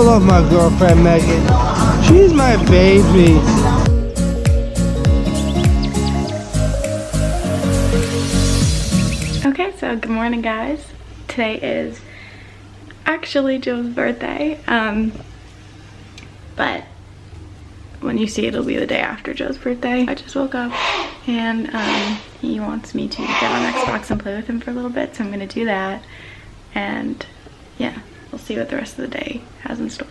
love my girlfriend Megan. She's my baby. Okay, so good morning guys. Today is actually Joe's birthday, but when you see it, it'll be the day after Joe's birthday. I just woke up and he wants me to get on Xbox and play with him for a little bit, so I'm gonna do that, and yeah, we'll see what the rest of the day has in store.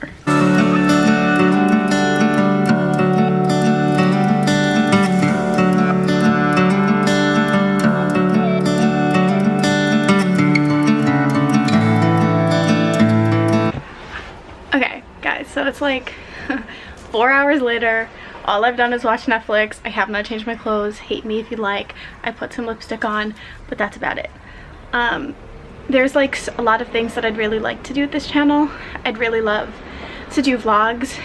Okay guys, so it's like 4 hours later. All I've done is watch Netflix. I have not changed my clothes. Hate me if you like. I put some lipstick on, but that's about it. There's like a lot of things that I'd really like to do with this channel. I'd really love to do vlogs.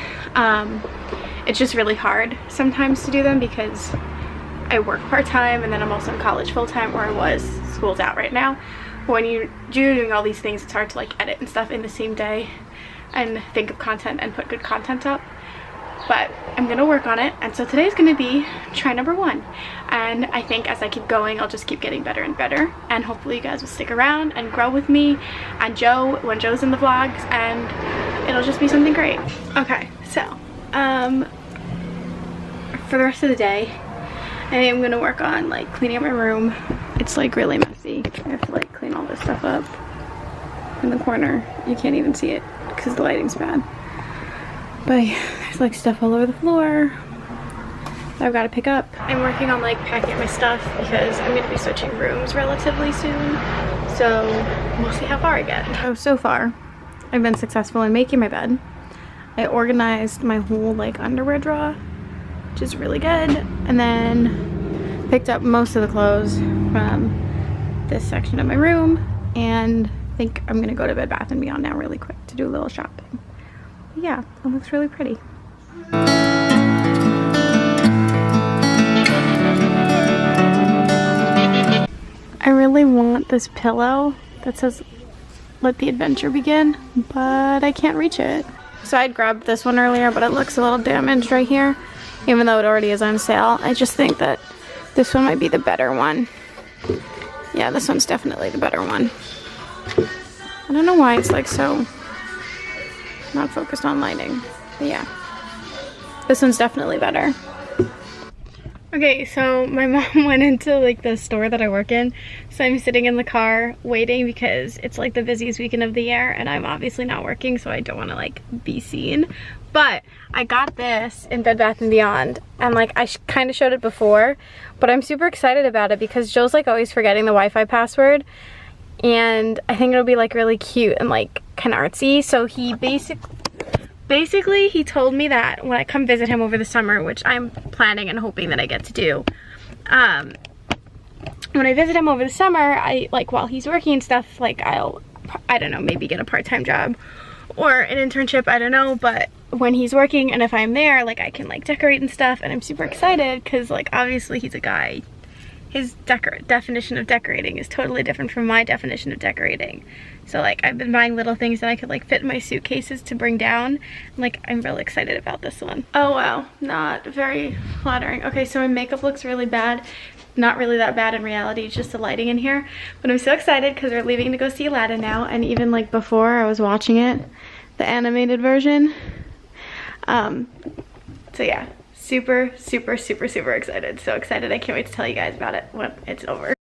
It's just really hard sometimes to do them because I work part-time and then I'm also in college full-time, or I was. School's out right now. When you're doing all these things, it's hard to like edit and stuff in the same day and think of content and put good content up. But I'm gonna work on it, and so today's gonna be try number 1, and I think as I keep going I'll just keep getting better and better, and hopefully you guys will stick around and grow with me and Joe when Joe's in the vlogs, and it'll just be something great. Okay, so for the rest of the day I think I'm gonna work on like cleaning up my room. It's like really messy. I have to like clean all this stuff up in the corner. You can't even see it because the lighting's bad. But there's like stuff all over the floor that I've got to pick up. I'm working on like packing my stuff because I'm going to be switching rooms relatively soon. So we'll see how far I get. So far I've been successful in making my bed. I organized my whole like underwear drawer, which is really good. And then picked up most of the clothes from this section of my room. And I think I'm going to go to Bed Bath & Beyond now really quick to do a little shopping. Yeah, it looks really pretty. I really want this pillow that says "Let the adventure begin," but I can't reach it. So I'd grabbed this one earlier, but it looks a little damaged right here, even though it already is on sale. I just think that this one might be the better one. Yeah, this one's definitely the better one. I don't know why it's like so not focused on lighting, but yeah, this one's definitely better. Okay, so my mom went into like the store that I work in, so I'm sitting in the car waiting because it's like the busiest weekend of the year and I'm obviously not working, so I don't want to like be seen. But I got this in Bed Bath & Beyond, and like I kind of showed it before, but I'm super excited about it because Joe's like always forgetting the Wi-Fi password, and I think it'll be like really cute and like kind of artsy. So he basically he told me that when I come visit him over the summer, which I'm planning and hoping that I get to do, when I visit him over the summer, I like while he's working and stuff, like I don't know, maybe get a part-time job or an internship, I don't know, but when he's working and if I'm there, like I can like decorate and stuff, and I'm super excited because like obviously he's a guy. His definition of decorating is totally different from my definition of decorating. So like I've been buying little things that I could like fit in my suitcases to bring down. Like I'm really excited about this one. Oh wow, not very flattering. Okay, so my makeup looks really bad. Not really that bad in reality, it's just the lighting in here. But I'm so excited because we're leaving to go see Aladdin now, and even like before I was watching it, the animated version. So yeah. Super excited. So excited, I can't wait to tell you guys about it when it's over.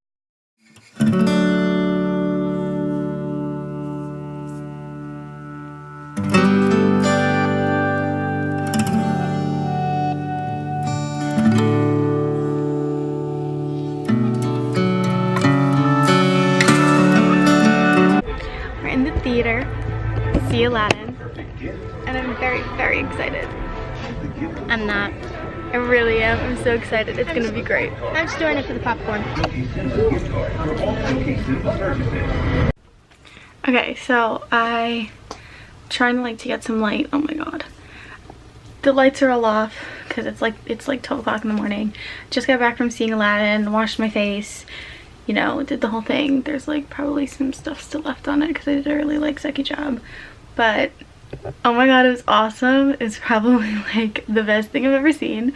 We're in the theater to see Aladdin, and I'm very excited. I'm not. I really am. I'm so excited. It's gonna be great. I'm just doing it for the popcorn. Okay, so I trying to get some light. Oh my god. The lights are all off because it's like 12 o'clock in the morning. Just got back from seeing Aladdin, washed my face, you know, did the whole thing. There's like probably some stuff still left on it because I did a really sucky job. But Oh my god, it was awesome. It's probably like the best thing I've ever seen.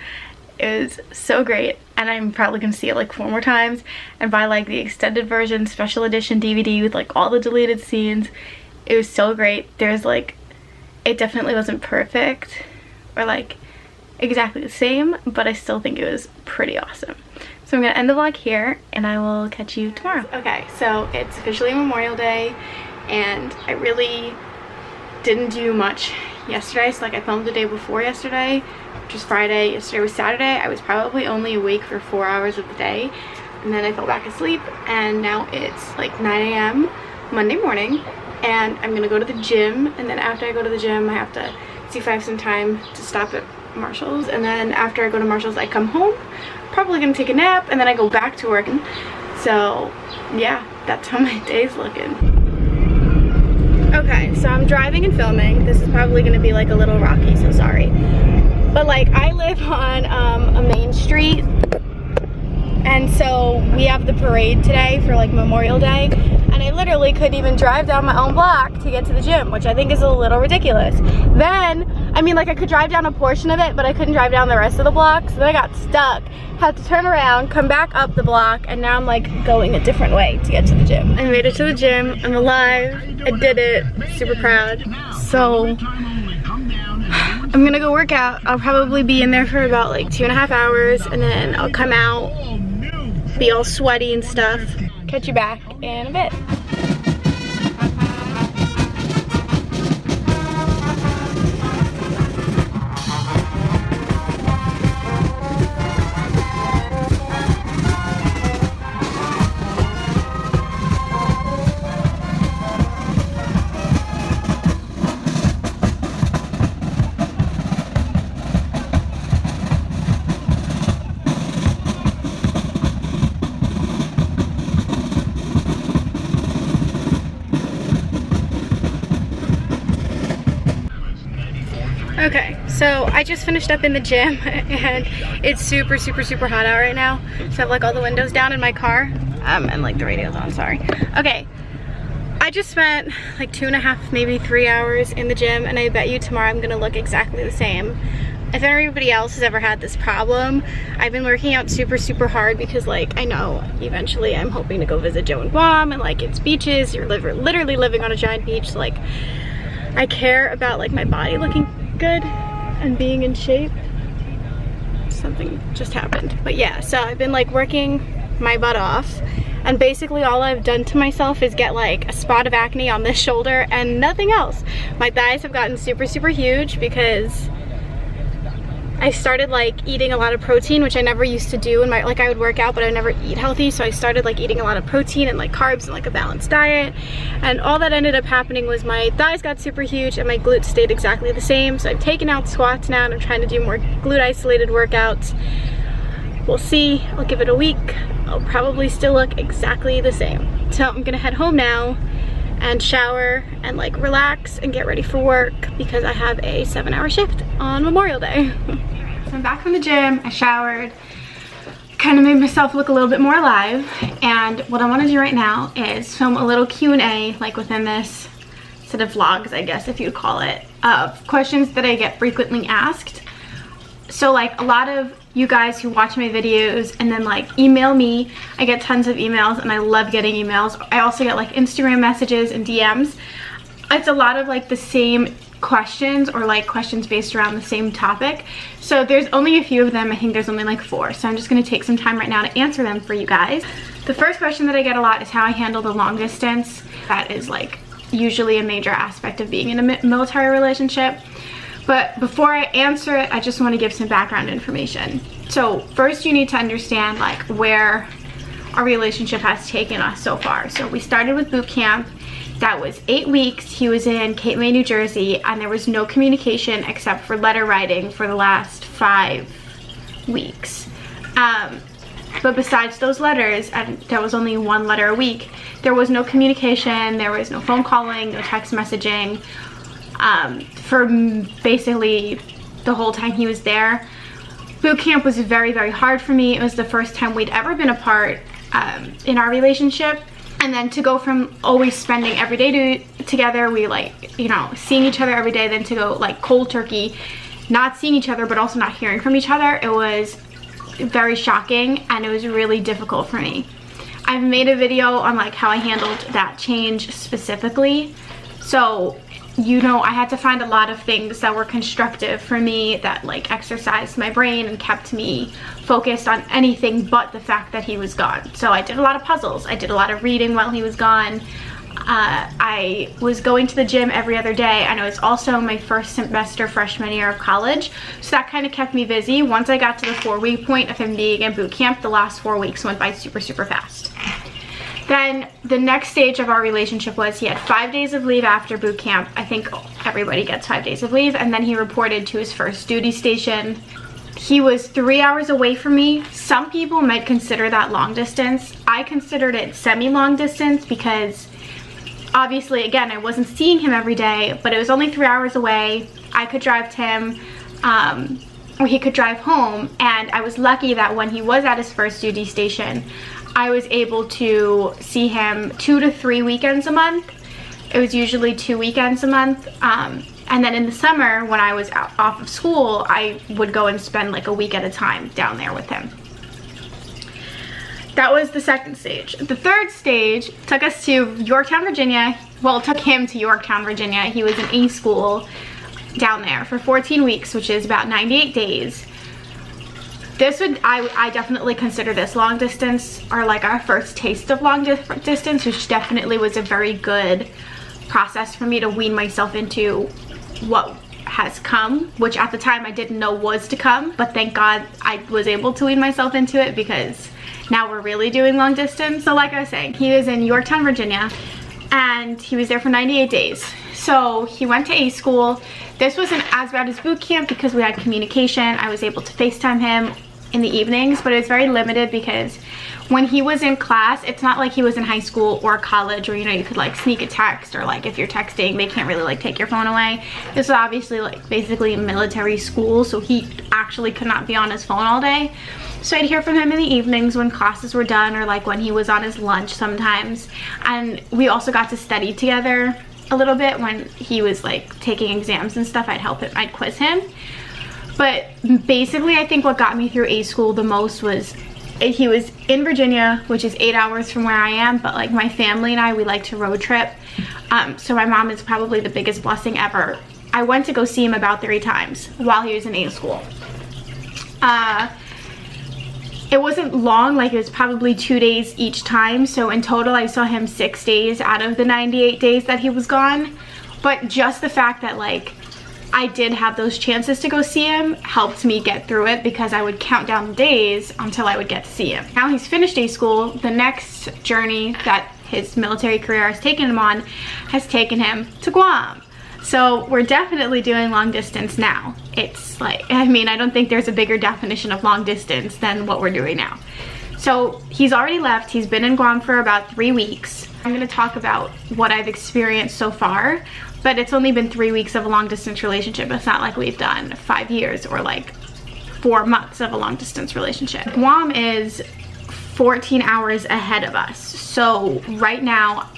It was so great, and I'm probably gonna see it like 4 more times and buy like the extended version special edition DVD with like all the deleted scenes. It was so great. There's like, it definitely wasn't perfect or like exactly the same, but I still think it was pretty awesome. So I'm gonna end the vlog here and I will catch you tomorrow. Okay, so it's officially Memorial Day and I really didn't do much yesterday. So like I filmed the day before yesterday, which was Friday. Yesterday was Saturday. I was probably only awake for 4 hours of the day and then I fell back asleep, and now it's like 9 a.m. Monday morning and I'm gonna go to the gym, and then after I go to the gym I have to see if I have some time to stop at Marshall's, and then after I go to Marshall's I come home, probably gonna take a nap, and then I go back to work. So yeah, that's how my day's looking. Okay, so I'm driving and filming. This is probably gonna be like a little rocky, so sorry. But like I live on a main street, and so we have the parade today for like Memorial Day, and I literally couldn't even drive down my own block to get to the gym, which I think is a little ridiculous. Then, I mean, like I could drive down a portion of it, but I couldn't drive down the rest of the block, so then I got stuck, had to turn around, come back up the block, and now I'm like going a different way to get to the gym. I made it to the gym, I'm alive, I did it, super proud. So I'm gonna go work out. I'll probably be in there for about like 2.5 hours, and then I'll come out, be all sweaty and stuff. Catch you back in a bit. Okay, so I just finished up in the gym and it's super hot out right now. So I have like all the windows down in my car and like the radio's on, sorry. Okay, I just spent like 2.5, maybe 3 hours in the gym, and I bet you tomorrow I'm gonna look exactly the same. If anybody else has ever had this problem, I've been working out super hard because like I know eventually I'm hoping to go visit Joe and Guam, and like it's beaches, you're literally living on a giant beach, so like I care about like my body looking good and being in shape. Something just happened, but yeah, so I've been like working my butt off, and basically all I've done to myself is get like a spot of acne on this shoulder and nothing else. My thighs have gotten super huge because I started like eating a lot of protein, which I never used to do in my, like I would work out but I would never eat healthy, so I started like eating a lot of protein and like carbs and like a balanced diet, and all that ended up happening was my thighs got super huge and my glutes stayed exactly the same. So I've taken out squats now and I'm trying to do more glute isolated workouts. We'll see, I'll give it a week. I'll probably still look exactly the same. So I'm gonna head home now and shower and like relax and get ready for work because I have a 7-hour shift on Memorial Day. So I'm back from the gym, I showered, kind of made myself look a little bit more alive, and what I want to do right now is film a little Q&A like within this set of vlogs, I guess if you'd call it, of questions that I get frequently asked. So like a lot of you guys who watch my videos and then like email me, I get tons of emails and I love getting emails. I also get like Instagram messages and DMs. It's a lot of like the same questions or like questions based around the same topic. So there's only a few of them. I think there's only like 4. So I'm just gonna take some time right now to answer them for you guys. The first question that I get a lot is how I handle the long distance. That is like usually a major aspect of being in a military relationship. But before I answer it, I just want to give some background information. So first you need to understand like where our relationship has taken us so far. So we started with boot camp. That was 8 weeks. He was in Cape May, New Jersey, and there was no communication except for letter writing for the last 5 weeks. But besides those letters, and there was only 1 letter a week, there was no communication, there was no phone calling, no text messaging. For basically the whole time he was there. Boot camp was very hard for me. It was the first time we'd ever been apart in our relationship, and then to go from always spending every day together, we like, you know, seeing each other every day, then to go like cold turkey, not seeing each other but also not hearing from each other, it was very shocking and it was really difficult for me. I've made a video on like how I handled that change specifically. So, you know, I had to find a lot of things that were constructive for me, that like exercised my brain and kept me focused on anything but the fact that he was gone. So I did a lot of puzzles. I did a lot of reading while he was gone. I was going to the gym every other day, and it was also my first semester freshman year of college, so that kind of kept me busy. Once I got to the 4-week point of him being in boot camp, the last 4 weeks went by super fast. Then the next stage of our relationship was he had 5 days of leave after boot camp. I think everybody gets 5 days of leave, and then he reported to his first duty station. He was 3 hours away from me. Some people might consider that long distance. I considered it semi-long distance because obviously, again, I wasn't seeing him every day, but it was only 3 hours away. I could drive to him, or he could drive home, and I was lucky that when he was at his first duty station, I was able to see him 2 to 3 weekends a month. It was usually 2 weekends a month. And then in the summer, when I was off of school, I would go and spend like a week at a time down there with him. That was the second stage. The third stage took us to Yorktown, Virginia. Well, it took him to Yorktown, Virginia. He was in A school down there for 14 weeks, which is about 98 days. This would, I definitely consider this long distance, or like our first taste of long distance, which definitely was a very good process for me to wean myself into what has come, which at the time I didn't know was to come, but thank God I was able to wean myself into it, because now we're really doing long distance. So like I was saying, he was in Yorktown, Virginia, and he was there for 98 days. So he went to A school. This wasn't as bad as boot camp because we had communication. I was able to FaceTime him in the evenings, but it was very limited because when he was in class, it's not like he was in high school or college where, you know, you could like sneak a text, or like if you're texting, they can't really like take your phone away. This was obviously like basically military school, so he actually could not be on his phone all day. So I'd hear from him in the evenings when classes were done, or like when he was on his lunch sometimes. And we also got to study together a little bit when he was like taking exams and stuff. I'd help him, I'd quiz him. But basically, I think what got me through A school the most was he was in Virginia, which is 8 hours from where I am, but like my family and I, we like to road trip. So my mom is probably the biggest blessing ever. I went to go see him about 3 times while he was in A school. It wasn't long, like it was probably 2 days each time. So in total, I saw him 6 days out of the 98 days that he was gone. But just the fact that like I did have those chances to go see him helped me get through it, because I would count down the days until I would get to see him. Now he's finished A school. The next journey that his military career has taken him on has taken him to Guam. So we're definitely doing long distance now. It's like, I mean, I don't think there's a bigger definition of long distance than what we're doing now. So he's already left. He's been in Guam for about 3 weeks. I'm gonna talk about what I've experienced so far, but it's only been 3 weeks of a long distance relationship. It's not like we've done 5 years or like 4 months of a long distance relationship. Guam is 14 hours ahead of us. So right now,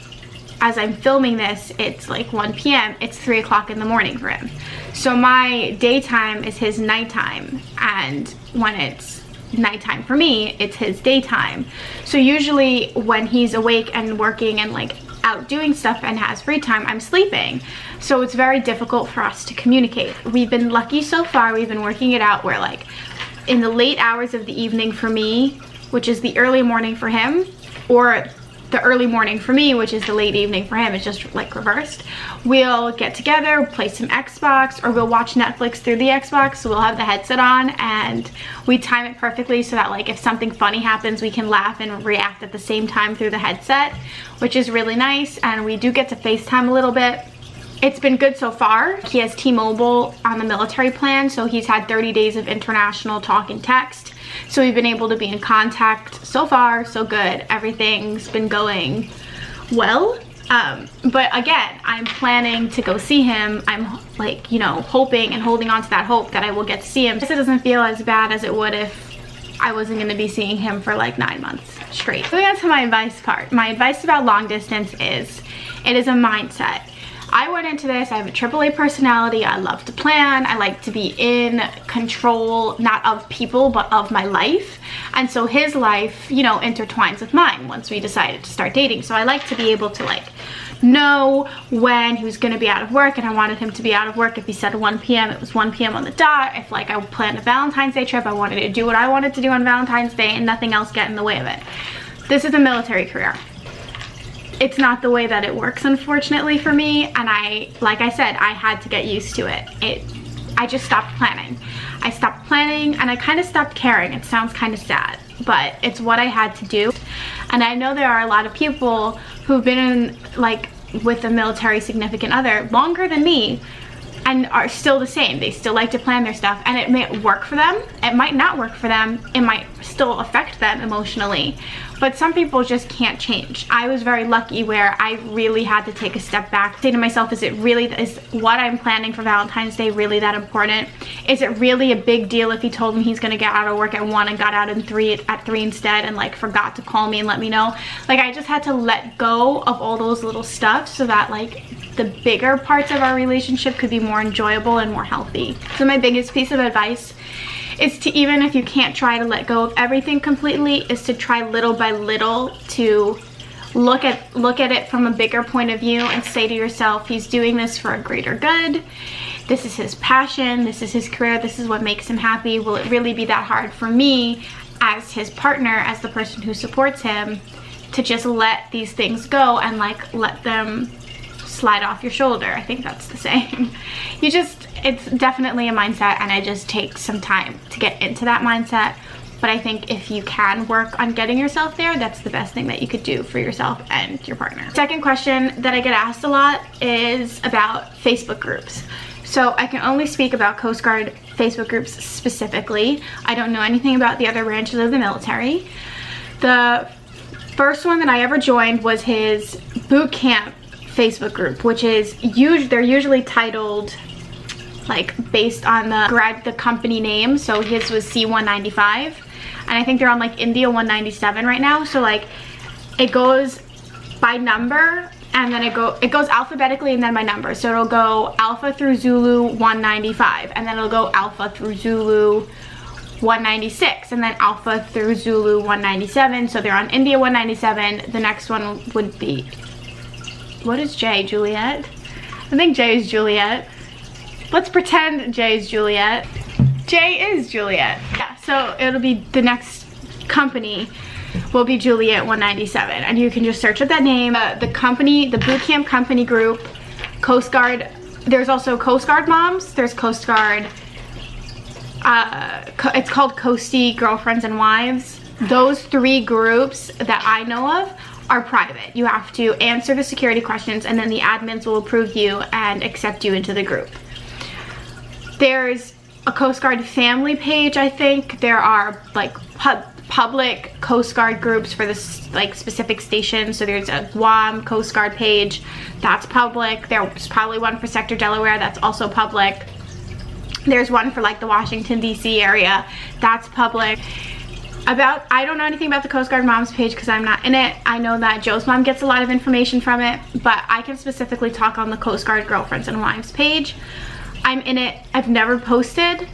as I'm filming this, it's like 1 p.m. It's 3 o'clock in the morning for him. So my daytime is his nighttime, and when it's nighttime for me, it's his daytime. So usually when he's awake and working and like out doing stuff and has free time, I'm sleeping. So it's very difficult for us to communicate. We've been lucky so far. We've been working it out where like in the late hours of the evening for me, which is the early morning for him, or the early morning for me, which is the late evening for him, it's just like reversed. We'll get together, play some Xbox, or we'll watch Netflix through the Xbox. So we'll have the headset on and we time it perfectly so that like if something funny happens, we can laugh and react at the same time through the headset, which is really nice. And we do get to FaceTime a little bit. It's been good so far. He has T-Mobile on the military plan, so he's had 30 days of international talk and text. So we've been able to be in contact. So far, so good. Everything's been going well. But again, I'm planning to go see him. I'm like, you know, hoping and holding on to that hope that I will get to see him. It doesn't feel as bad as it would if I wasn't going to be seeing him for like 9 months straight. Moving on to my advice part. My advice about long distance is, it is a mindset. I went into this, I have a AAA personality, I love to plan, I like to be in control, not of people, but of my life. And so his life, you know, intertwines with mine once we decided to start dating. So I like to be able to like know when he was going to be out of work, and I wanted him to be out of work. If he said 1 p.m., it was 1 p.m. on the dot. If like I planned a Valentine's Day trip, I wanted to do what I wanted to do on Valentine's Day and nothing else get in the way of it. This is a military career. It's not the way that it works, unfortunately, for me, and like I said, I had to get used to it. I just stopped planning. I stopped planning and I kind of stopped caring. It sounds kind of sad, but it's what I had to do. And I know there are a lot of people who've been in, like, with a military significant other longer than me and are still the same. They still like to plan their stuff, and it may work for them. It might not work for them. It might still affect them emotionally, but some people just can't change. I was very lucky where I really had to take a step back, say to myself, is what I'm planning for Valentine's Day really that important? Is it really a big deal if he told me he's gonna get out of work at 1 and got out at 3 instead, and like forgot to call me and let me know? Like, I just had to let go of all those little stuff so that like the bigger parts of our relationship could be more enjoyable and more healthy. So my biggest piece of advice is to, even if you can't try to let go of everything completely, is to try little by little to look at it from a bigger point of view and say to yourself, he's doing this for a greater good. This is his passion, this is his career, this is what makes him happy. Will it really be that hard for me as his partner, as the person who supports him, to just let these things go and like let them slide off your shoulder? I think that's the saying. It's definitely a mindset, and it just takes some time to get into that mindset. But I think if you can work on getting yourself there, that's the best thing that you could do for yourself and your partner. Second question that I get asked a lot is about Facebook groups. So I can only speak about Coast Guard Facebook groups specifically. I don't know anything about the other branches of the military. The first one that I ever joined was his boot camp Facebook group, which is they're usually titled like based on the company name. So his was C-195, and I think they're on like India 197 right now. So like it goes by number, and then it goes alphabetically and then by number. So it'll go Alpha through Zulu 195, and then it'll go Alpha through Zulu 196, and then Alpha through Zulu 197. So they're on India 197. The next one would be, what is J? Juliet? I think J is Juliet. Let's pretend J is Juliet. J is Juliet. Yeah, so it'll be, the next company will be Juliet 197, and you can just search up that name. The company, the boot camp company group, Coast Guard. There's also Coast Guard moms. There's Coast Guard. It's called Coastie Girlfriends and Wives. Those 3 groups that I know of are private. You have to answer the security questions, and then the admins will approve you and accept you into the group. There's a Coast Guard family page, I think. There are like public Coast Guard groups for this like specific station. So there's a Guam Coast Guard page, that's public. There's probably one for Sector Delaware, that's also public. There's one for like the Washington DC area, that's public. I don't know anything about the Coast Guard Moms page because I'm not in it. I know that Joe's mom gets a lot of information from it, but I can specifically talk on the Coast Guard Girlfriends and Wives page. I'm in it. I've never posted.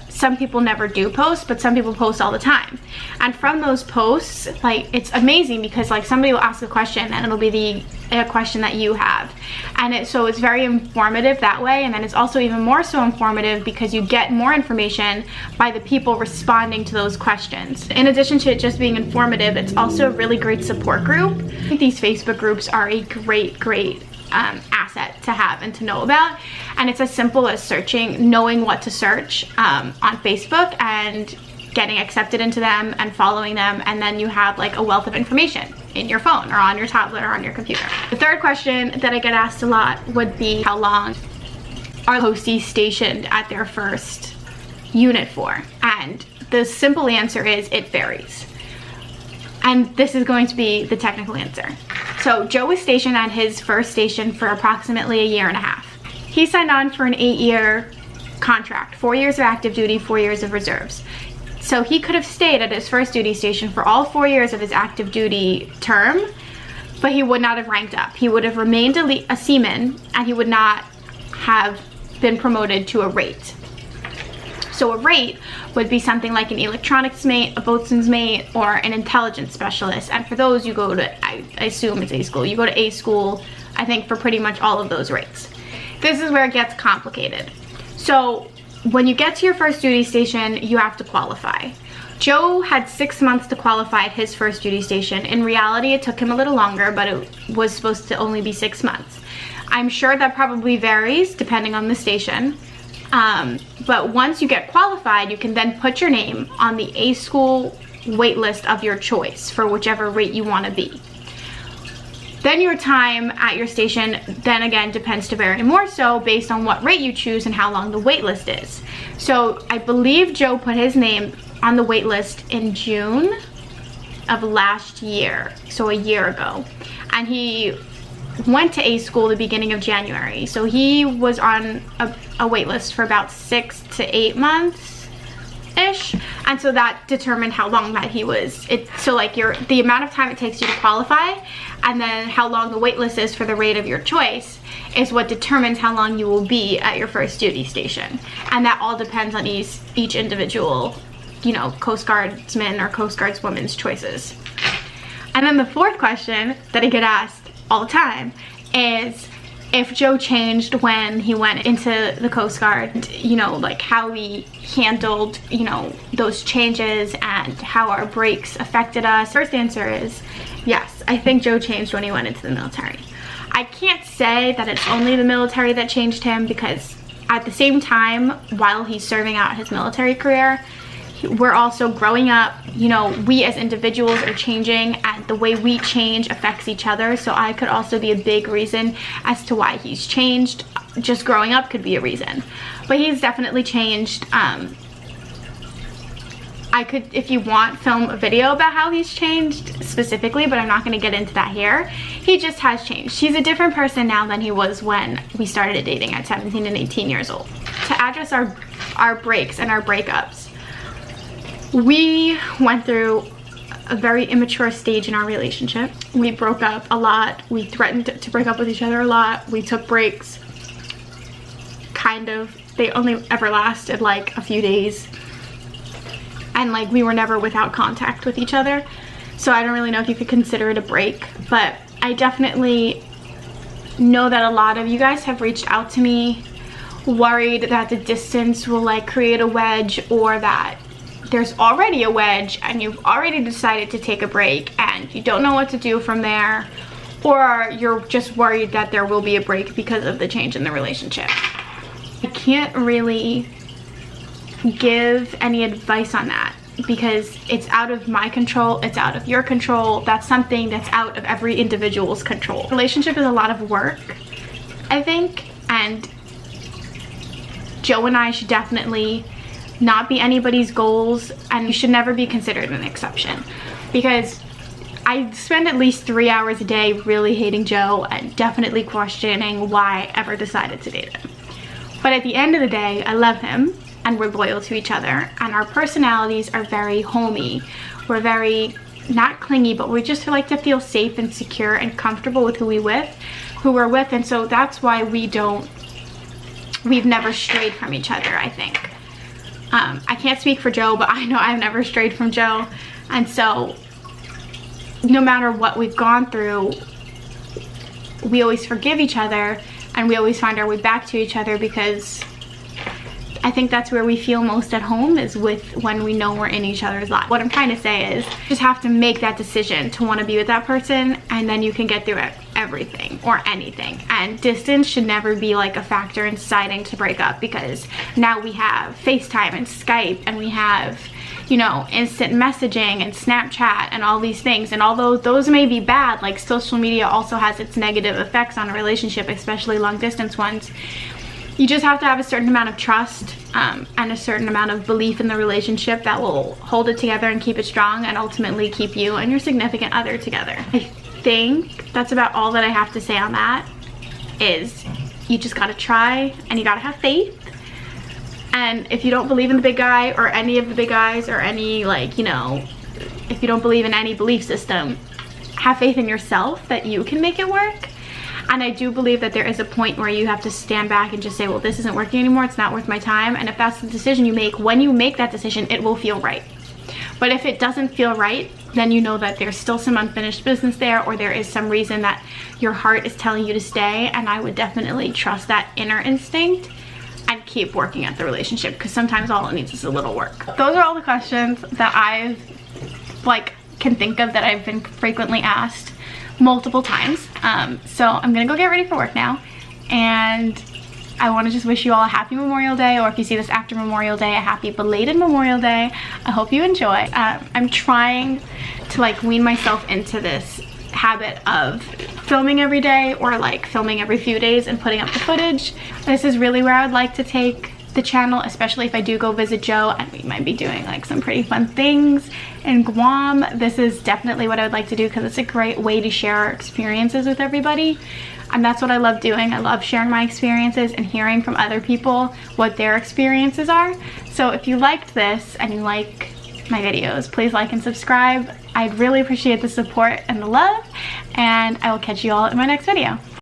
Some people never do post, but some people post all the time. And from those posts, like, it's amazing because like somebody will ask a question and it'll be a question that you have. And so it's very informative that way. And then it's also even more so informative because you get more information by the people responding to those questions. In addition to it just being informative, it's also a really great support group. I think these Facebook groups are a great asset to have and to know about, and it's as simple as knowing what to search on Facebook and getting accepted into them and following them, and then you have like a wealth of information in your phone or on your tablet or on your computer. The third question that I get asked a lot would be, how long are Coasties stationed at their first unit for? And the simple answer is it varies. And this is going to be the technical answer. So Joe was stationed at his first station for approximately 1.5 years. He signed on for an 8-year contract, 4 years of active duty, 4 years of reserves. So he could have stayed at his first duty station for all 4 years of his active duty term, but he would not have ranked up. He would have remained a seaman, and he would not have been promoted to a rate. So a rate would be something like an electronics mate, a boatswain's mate, or an intelligence specialist. And for those, you go to, I assume it's A school. You go to A school, I think, for pretty much all of those rates. This is where it gets complicated. So when you get to your first duty station, you have to qualify. Joe had 6 months to qualify at his first duty station. In reality, it took him a little longer, but it was supposed to only be 6 months. I'm sure that probably varies depending on the station. But once you get qualified, you can then put your name on the A school wait list of your choice for whichever rate you want to be. Then your time at your station then again depends to vary more so based on what rate you choose and how long the wait list is. So I believe Joe put his name on the wait list in June of last year, so a year ago. And he went to A school the beginning of January. So he was on a wait list for about 6 to 8 months-ish. And so that determined how long that he was. So like the amount of time it takes you to qualify and then how long the wait list is for the rate of your choice is what determines how long you will be at your first duty station. And that all depends on each individual, you know, Coast Guardsman or Coast Guardswoman's choices. And then the fourth question that I get asked all the time is if Joe changed when he went into the Coast Guard, you know, like how we handled, you know, those changes and how our breaks affected us. First answer is yes, I think Joe changed when he went into the military. I can't say that it's only the military that changed him, because at the same time, while he's serving out his military career, we're also growing up. You know, we as individuals are changing, and the way we change affects each other. So I could also be a big reason as to why he's changed. Just growing up could be a reason, but he's definitely changed. I could, if you want, film a video about how he's changed specifically, but I'm not going to get into that here. He just has changed. He's a different person now than he was when we started dating at 17 and 18 years old. To address our breaks and our breakups, we went through a very immature stage in our relationship. We broke up a lot. We threatened to break up with each other a lot. We took breaks. Kind of. They only ever lasted like a few days. And like we were never without contact with each other. So I don't really know if you could consider it a break. But I definitely know that a lot of you guys have reached out to me worried that the distance will like create a wedge, or that there's already a wedge and you've already decided to take a break and you don't know what to do from there, or you're just worried that there will be a break because of the change in the relationship. I can't really give any advice on that because it's out of my control, it's out of your control. That's something that's out of every individual's control. Relationship is a lot of work, I think, and Joe and I should definitely not be anybody's goals, and you should never be considered an exception, because I spend at least 3 hours a day really hating Joe and definitely questioning why I ever decided to date him. But at the end of the day, I love him and we're loyal to each other, and our personalities are very homey. We're very, not clingy, but we just like to feel safe and secure and comfortable with who we're with, and so that's why we've never strayed from each other, I think. I can't speak for Joe, but I know I've never strayed from Joe. And so no matter what we've gone through, we always forgive each other and we always find our way back to each other, because I think that's where we feel most at home, is when we know we're in each other's lives. What I'm trying to say is, you just have to make that decision to want to be with that person, and then you can get through everything or anything. And distance should never be like a factor in deciding to break up, because now we have FaceTime and Skype, and we have, you know, instant messaging and Snapchat and all these things. And although those may be bad, like social media also has its negative effects on a relationship, especially long distance ones. You just have to have a certain amount of trust and a certain amount of belief in the relationship that will hold it together and keep it strong, and ultimately keep you and your significant other together. I think that's about all that I have to say on that. Is you just gotta try, and you gotta have faith. And if you don't believe in the big guy or any of the big guys, or any, like, you know, if you don't believe in any belief system, have faith in yourself that you can make it work. And I do believe that there is a point where you have to stand back and just say, well, this isn't working anymore, it's not worth my time. And if that's the decision you make, when you make that decision, it will feel right. But if it doesn't feel right, then you know that there's still some unfinished business there, or there is some reason that your heart is telling you to stay. And I would definitely trust that inner instinct and keep working at the relationship, because sometimes all it needs is a little work. Those are all the questions that I've can think of that I've been frequently asked multiple times. So I'm gonna go get ready for work now, and I want to just wish you all a happy Memorial Day, or if you see this after Memorial Day, a happy belated Memorial Day. I hope you enjoy. I'm trying to wean myself into this habit of filming every day, or filming every few days and putting up the footage. This is really where I would like to take the channel, especially if I do go visit Joe, and we might be doing some pretty fun things in Guam. This is definitely what I would like to do, because it's a great way to share our experiences with everybody. And that's what I love doing. I love sharing my experiences and hearing from other people what their experiences are. So if you liked this and you like my videos, please like and subscribe. I'd really appreciate the support and the love, and I will catch you all in my next video.